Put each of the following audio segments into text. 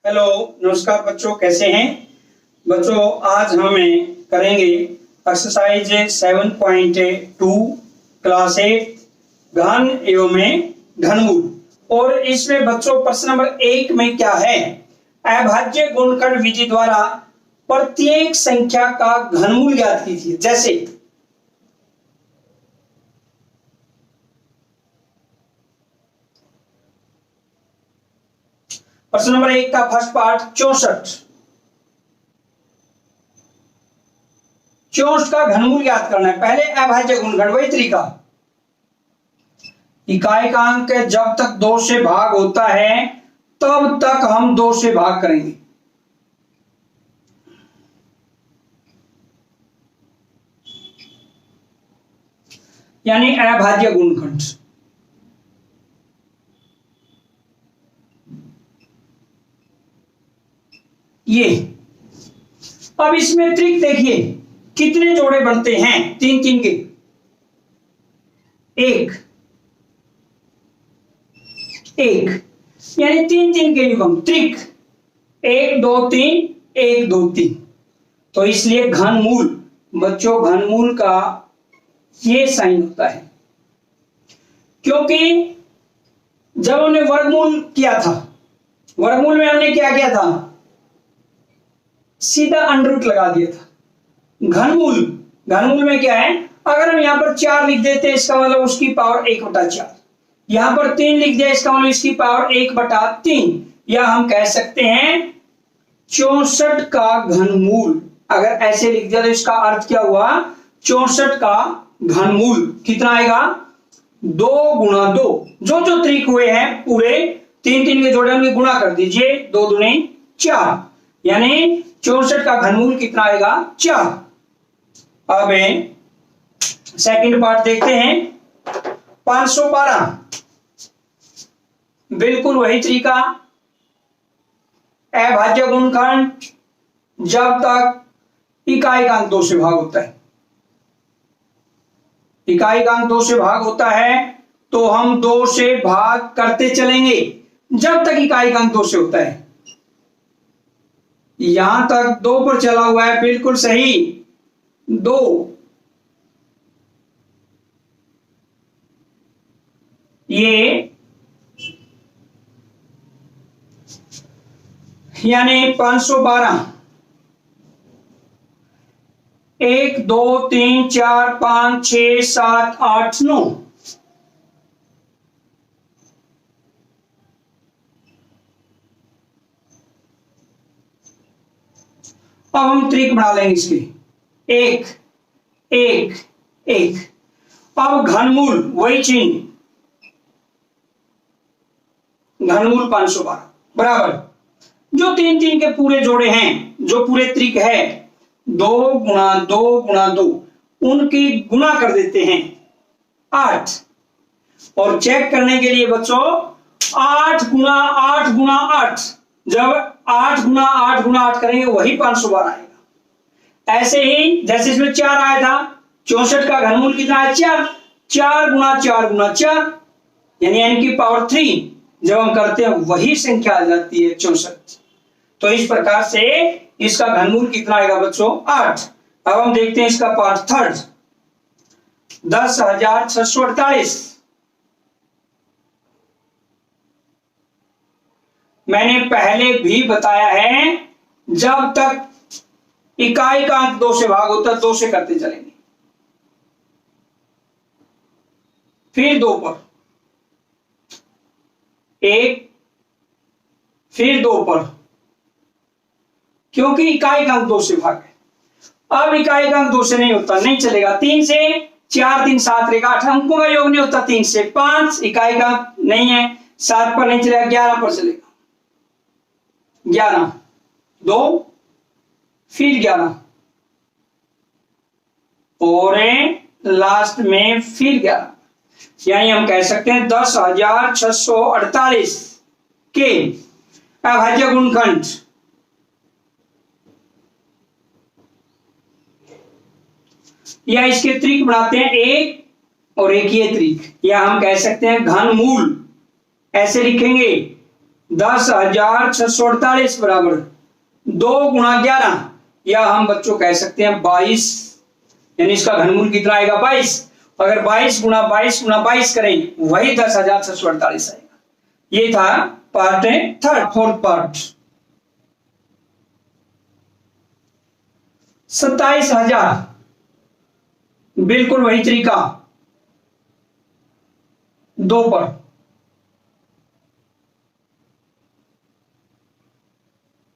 Hello, नमस्कार बच्चों, कैसे हैं बच्चों। आज हम करेंगे एक्सरसाइज 7.2 क्लास 8 घन एवं घनमूल। और इसमें बच्चों प्रश्न नंबर 1 में क्या है, अभाज्य गुणनखंड विधि द्वारा प्रत्येक संख्या का घनमूल ज्ञात कीजिए। जैसे प्रश्न नंबर 1 का फर्स्ट पार्ट 64 का घनमूल ज्ञात करना है। पहले अभाज्य गुणनखंड, वही तरीका, इकाई का अंक जब तक 2 से भाग होता है तब तक हम 2 से भाग करेंगे। यानी अभाज्य गुणनखंड। ये अब इसमें ट्रिक देखिए, कितने जोड़े बनते हैं, 3 के। एक यानी 3 के युग्म। ट्रिक 1 2 3 1 2 3। तो इसलिए घनमूल बच्चों, घनमूल का ये साइन होता है, क्योंकि जब हमने वर्गमूल किया था, वर्गमूल में हमने क्या किया था, सीधा अंडर लगा दिया था। घनमूल में क्या है, अगर हम यहां पर 4 लिख देते हैं, इसका मतलब उसकी पावर 1/4। यहां पर 3 लिख दिया, इसका मतलब इसकी पावर 1/3। या हम कह सकते हैं 64 का घनमूल। अगर ऐसे लिख दिया तो इसका अर्थ क्या हुआ, 64 का घनमूल कितना आएगा, 2 गुणा 2। जो त्रिक हुए हैं पूरे 3 के जोड़े उनके गुणा कर दीजिए, 2 दूनी 4, यानी 64 का घनमूल कितना आएगा, 4। अब सेकंड पार्ट देखते हैं, 512। बिल्कुल वही तरीका, अभाज्य गुणनखंड जब तक इकाई का अंक 2 से भाग होता है। इकाई का अंक 2 से भाग होता है तो हम 2 से भाग करते चलेंगे जब तक इकाई का अंक 2 से होता है। यहां तक 2 पर चला हुआ है, बिल्कुल सही, 2। ये यानी 512, 1 2 3 4 5 6 7 8 9। अब हम त्रिक बना लेंगे इसके, 1 1 1। अब घनमूल वही चिन्ह, घनमूल 512 बराबर जो 3 के पूरे जोड़े हैं, जो पूरे त्रिक है, 2 गुणा 2 गुणा 2, उनकी गुणा कर देते हैं 8। और चेक करने के लिए बच्चों 8 गुणा 8 गुणा 8, जब 8 गुणा 8 गुणा 8 करेंगे वही 512 आएगा। ऐसे ही जैसे इसमें 4 आया था, 64 का घनमूल कितना है, 4। 4 गुणा 4 गुणा 4, यानी n की पावर 3 जब हम करते हैं वही संख्या आ जाती है 64। तो इस प्रकार से इसका घनमूल कितना आएगा बच्चों, 8। अब हम देखते हैं इसका पार्ट थर्ड, 10,648। मैंने पहले भी बताया है, जब तक इकाई का अंक 2 से भाग होता है 2 से करते चलेंगे, फिर 2 पर 1, फिर 2 पर, क्योंकि इकाई का अंक 2 से भाग है। अब इकाई का अंक 2 से नहीं होता, नहीं चलेगा। 3 से 4 3 7 रहेगा, 8 अंकों का योग नहीं होता। 3 से 5 इकाई का अंक नहीं है, 7 पर नहीं चलेगा, 11 पर चलेगा। 11 2 फिर 11 और लास्ट में फिर 11, यानी हम कह सकते हैं 10,648 के अभाज्य गुणनखंड या इसके त्रिक बनाते हैं, एक और एक ये त्रिक, या हम कह सकते हैं घनमूल। ऐसे लिखेंगे 10,648 बराबर 2 गुणा 11, या हम बच्चों कह सकते हैं 22, यानी इसका घनमूल कितना आएगा 22। अगर 22 गुणा 22 गुणा 22 करें वही 10,648 आएगा। ये था पार्ट थर्ड। फोर्थ पार्ट 27,000, बिल्कुल वही तरीका 2 पर,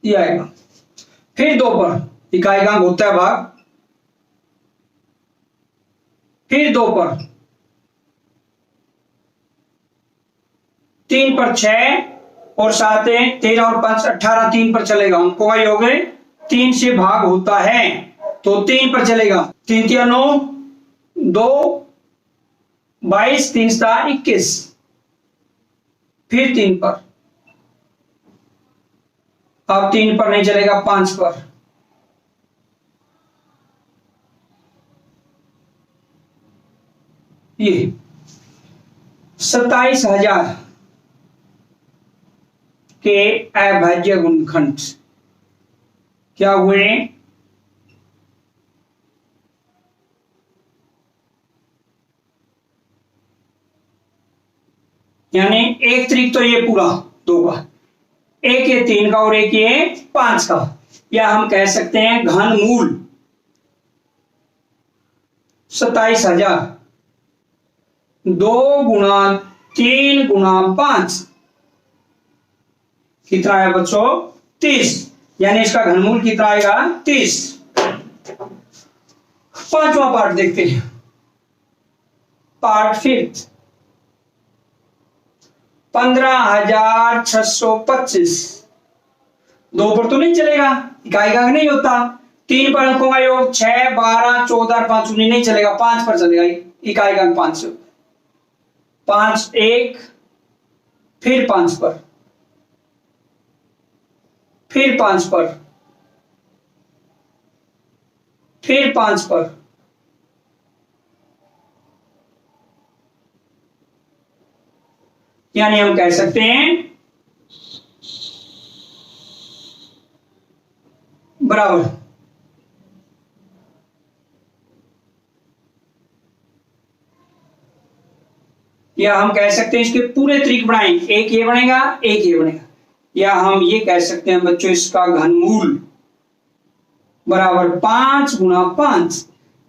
ये आएगा। फिर 2 पर इकाई का अंक होता है भाग, फिर 2 पर, 3 पर 6 और 7 13 और 5 18, 3 पर चलेगा। अंकों का योग 3 से भाग होता है तो 3 पर चलेगा। 3 3 9, 2 22, 3 7 21, फिर 3 पर, अब 3 पर नहीं चलेगा 5 पर, ये 27,000 के अभाज्य गुणनखंड क्या हुए? यानी एक तरीक तो ये पूरा 2 का, एक ये 3 का और एक ये 5 का, या हम कह सकते हैं घनमूल 27,000 2 गुणा 3 गुणा 5 कितना है बच्चों 30, यानी इसका घनमूल कितना आएगा 30। पांचवा पार्ट देखते हैं, पार्ट फिफ्थ 15,625। 2 पर तो नहीं चलेगा, इकाई का नहीं होता। 3 पर अंकों का योग 6 12 14 5 19 नहीं चलेगा, 5 पर चलेगा, इकाई का 5 5 1, फिर 5 पर, फिर 5 पर, फिर 5 पर, यानी हम कह सकते हैं बराबर। या हम कह सकते हैं इसके पूरे त्रिक बनाएं, एक ये बनेगा एक ये बनेगा, या हम ये कह सकते हैं बच्चों इसका घनमूल बराबर 5 गुणा 5,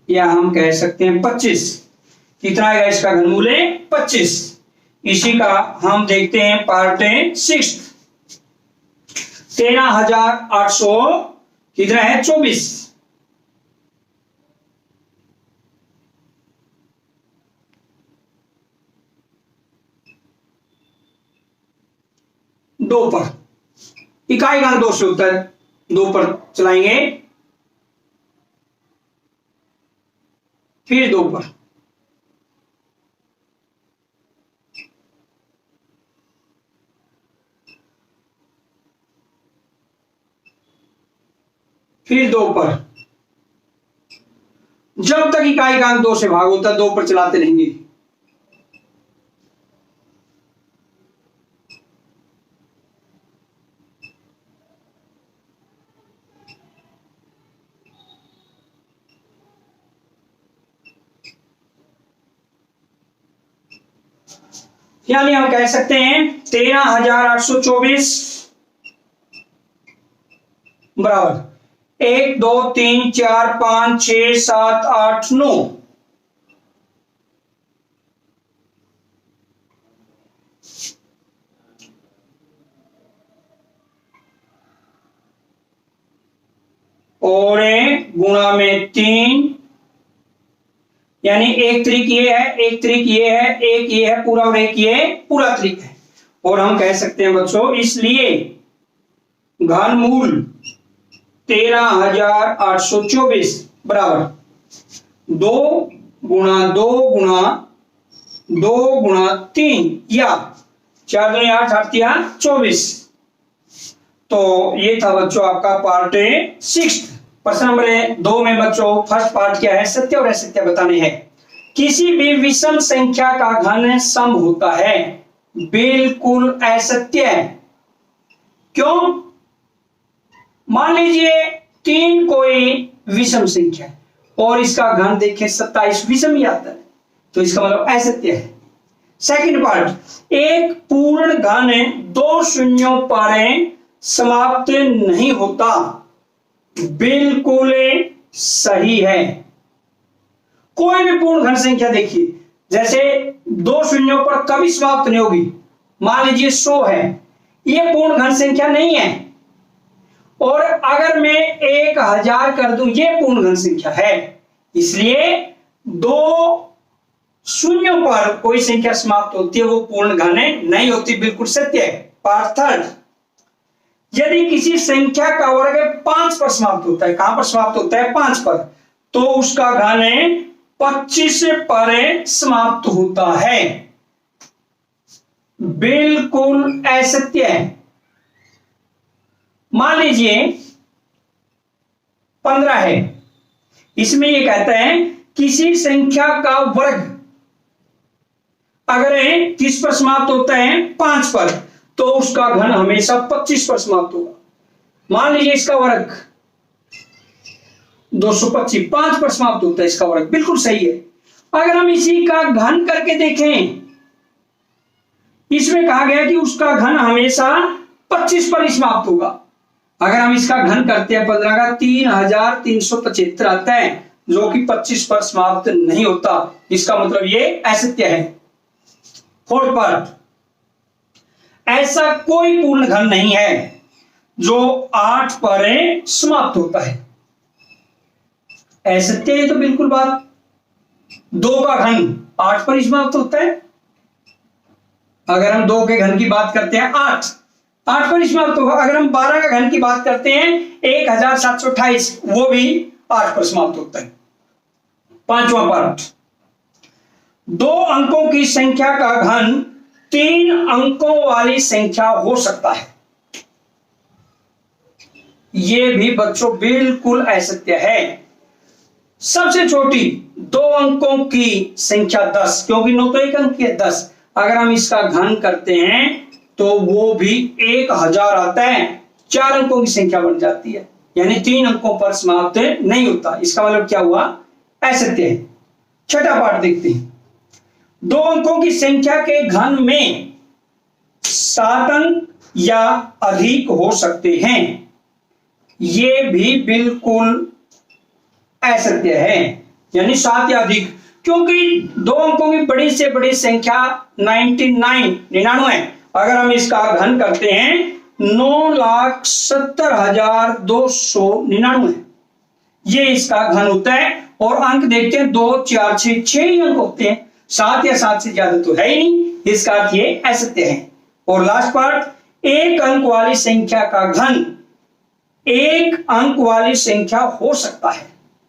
या हम कह सकते हैं 25। कितना आएगा इसका घनमूल है 25। इसी का हम देखते हैं पार्ट 6 13,800 कितना है 24। दो पर, इकाई का 2 से होता है, 2 पर चलाएंगे, फिर 2 पर, फिर 2 पर। जब तक इकाई का अंक 2 से भाग होता है 2 पर चलाते रहेंगे। यानी हम कह सकते हैं 13,824 बराबर 1 2 3 4 5 6 7 8 9। और गुणा में 3, यानी एक त्रिक ये है, एक त्रिक ये है, एक ये है पूरा और एक ये पूरा त्रिक है। और हम कह सकते हैं बच्चों इसलिए घनमूल 13,824 बराबर 2 गुणा 2 गुणा 2 गुणा 3, या 4 2 8 8 24। तो ये था बच्चों आपका पार्ट 6। प्रश्न नंबर 2 में बच्चों फर्स्ट पार्ट क्या है, सत्य और असत्य बताने हैं। किसी भी विषम संख्या का घन सम होता है, बिल्कुल असत्य है। क्यों? मान लीजिए 3 कोई विषम संख्या है और इसका घन देखें 27 विषम ही आता है, तो इसका मतलब असत्य है। सेकंड पार्ट, एक पूर्ण घन 2 शून्यों पर समाप्त नहीं होता, बिल्कुल सही है। कोई भी पूर्ण घन संख्या देखिए, जैसे 2 शून्यों पर कभी समाप्त नहीं होगी। मान लीजिए 100 है, यह पूर्ण घन संख्या नहीं है। और अगर मैं 1000 कर दूं, यह पूर्ण घन संख्या है। इसलिए 2 शून्यों पर कोई संख्या समाप्त होती है, वो पूर्ण घन नहीं होती, बिल्कुल सत्य है। पार्ट थर्ड, यदि किसी संख्या का वर्ग 5 पर समाप्त होता है, कहां पर समाप्त होता है? 5 पर, तो उसका घन 25 पर समाप्त होता है, बिल्कुल असत्य है। मान लीजिए 15 है, इसमें यह कहता है किसी संख्या का वर्ग अगर किस पर समाप्त होता है? 5 पर, तो उसका घन हमेशा 25 पर समाप्त होगा। मान लीजिए इसका वर्ग 225, 5 पर समाप्त होता है इसका वर्ग, बिल्कुल सही है। अगर हम इसी का घन करके देखें, इसमें कहा गया कि उसका घन हमेशा 25 पर ही समाप्त होगा। अगर हम इसका घन करते हैं 15 का, 3375 आता है, जो कि 25 पर समाप्त नहीं होता। इसका मतलब ये असत्य है। फोर्थ पार्ट, ऐसा कोई पूर्ण घन नहीं है जो 8 पर समाप्त होता है। असत्य है तो बिल्कुल बात। 2 का घन 8 पर ही समाप्त होता है। अगर हम 2 के घन की बात करते हैं, 8 पर ही समाप्त होगा। अगर हम 12 का घन की बात करते हैं, 1728, वो भी 8 पर समाप्त होता है। पांचवा पार्ट, 2 अंकों की संख्या का घन 3 अंकों वाली संख्या हो सकता है। यह भी बच्चों बिल्कुल असत्य है। सबसे छोटी 2 अंकों की संख्या 10, क्योंकि 9 तो 1 अंक की है, 10। अगर हम इसका घन करते हैं तो वो भी 1000 आता है, 4 अंकों की संख्या बन जाती है, यानी 3 अंकों पर समाप्त नहीं होता। इसका मतलब क्या हुआ? असत्य है। छठा पार्ट देखते हैं, 2 अंकों की संख्या के घन में 7 अंक या अधिक हो सकते हैं। ये भी बिल्कुल असत्य है, यानी 7 या अधिक, क्योंकि 2 अंकों की बड़ी से बड़ी संख्या 99 अगर हम इसका घन करते हैं 9,70,299, ये इसका घन होता है। और अंक देखते हैं 2, 4, 6 ही अंक होते हैं, 7 या 7 से ज्यादा तो है ही नहीं। इसका अर्थ ये असत्य है। और लास्ट पार्ट, 1 अंक वाली संख्या का घन 1 अंक वाली संख्या हो सकता है।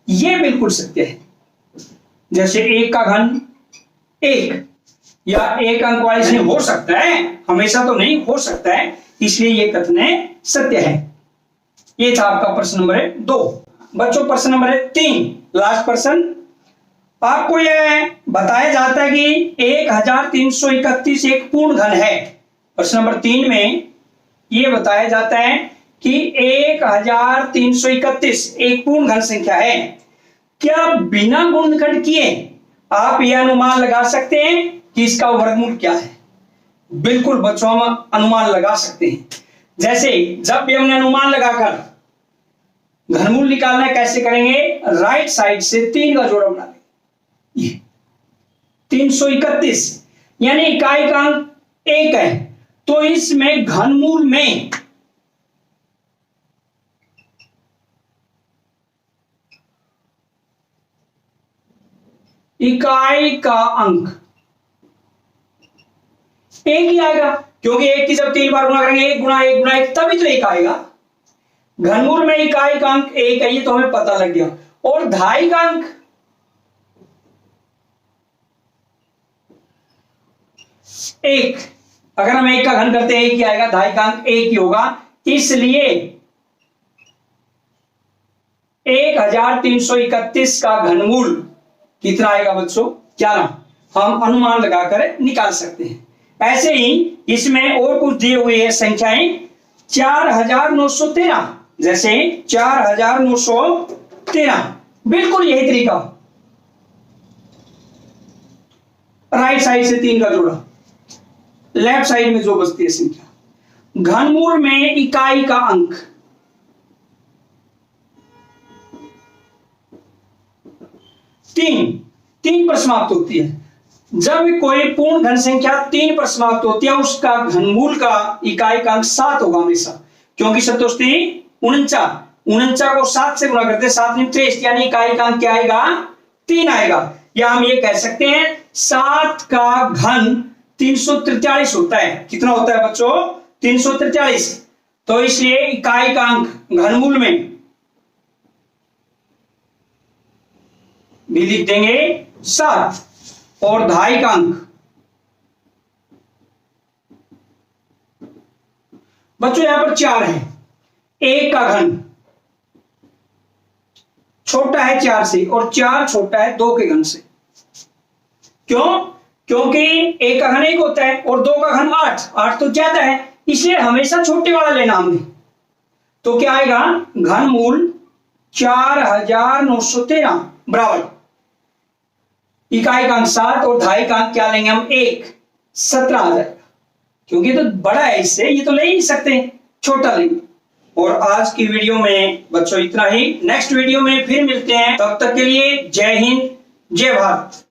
यह बिल्कुल सत्य है। जैसे 1 का घन 1 या 1 अंक वाली संख्या हो सकता है, हमेशा तो नहीं हो सकता है, इसलिए यह कथन सत्य है। यह था आपका प्रश्न नंबर 2। बच्चों प्रश्न नंबर 3, लास्ट प्रश्न, आपको यह बताया जाता है कि 1331 एक पूर्ण घन है। प्रश्न नंबर 3 में यह बताया जाता है कि 1331 एक पूर्ण घन संख्या है। क्या बिना गुणनखंड किए आप यह अनुमान लगा सकते हैं कि इसका वर्गमूल क्या है? बिल्कुल बच्चों, हम अनुमान लगा सकते हैं। जैसे जब भी हमने अनुमान लगाकर घनमूल निकालना है, कैसे करेंगे? राइट साइड से 3 का जोड़ा बना लेंगे। 331 यानी इकाई का अंक 1 है, तो इसमें घनमूल में इकाई का अंक 1 ही आएगा, क्योंकि 1 की जब 3 बार गुणा करेंगे 1 गुणा 1 गुणा 1 तभी तो 1 आएगा। घनमूल में इकाई का अंक 1 है, ये तो हमें पता लग गया। और धाई का अंक 1, अगर हम 1 का घन करते हैं 1 ही आएगा, धाई का अंक 1 ही होगा। इसलिए 1331 का घनमूल कितना आएगा बच्चों? 11। हम अनुमान लगाकर निकाल सकते हैं। ऐसे ही इसमें और कुछ दिए हुए हैं संख्याएं, 4913, जैसे 4913, बिल्कुल यही तरीका। राइट साइड से 3 का जोड़ा, लेफ्ट साइड में जो बचती है संख्या। घनमूल में इकाई का अंक, तीन पर समाप्त होती है। जब कोई पूर्ण घन संख्या 3 पर समाप्त होती है, उसका घनमूल का इकाई का अंक 7 होगा हमेशा, क्योंकि 7 49 को 7 से गुणा करते हैं, 7 × 3, यानी इकाई का अंक क्या आएगा? 3 आएगा। या हम ये कह सकते हैं 7 का घन 343 होता है। कितना होता है बच्चों? 343। तो इसलिए इकाई का अंक घनमूल में भी लिख देंगे 7, और दहाई का अंक बच्चों यहां पर 4 है। 1 का घन छोटा है 4 से, और 4 छोटा है 2 के घन से। क्यों? क्योंकि 1 का घन 1 होता है और 2 का घन 8 तो ज्यादा है, इसलिए हमेशा छोटे वाला लेना हमने। तो क्या आएगा? घनमूल 4913 बराबर इकाई का अंक 7 और दहाई का अंक क्या लेंगे हम? 1, 17 आ जाएगा। क्योंकि तो बड़ा है इससे, ये तो ले ही नहीं सकते, छोटा लेंगे। और आज की वीडियो में बच्चों इतना ही। नेक्स्ट वीडियो में फिर मिलते हैं, तब तक के लिए जय हिंद, जय भारत।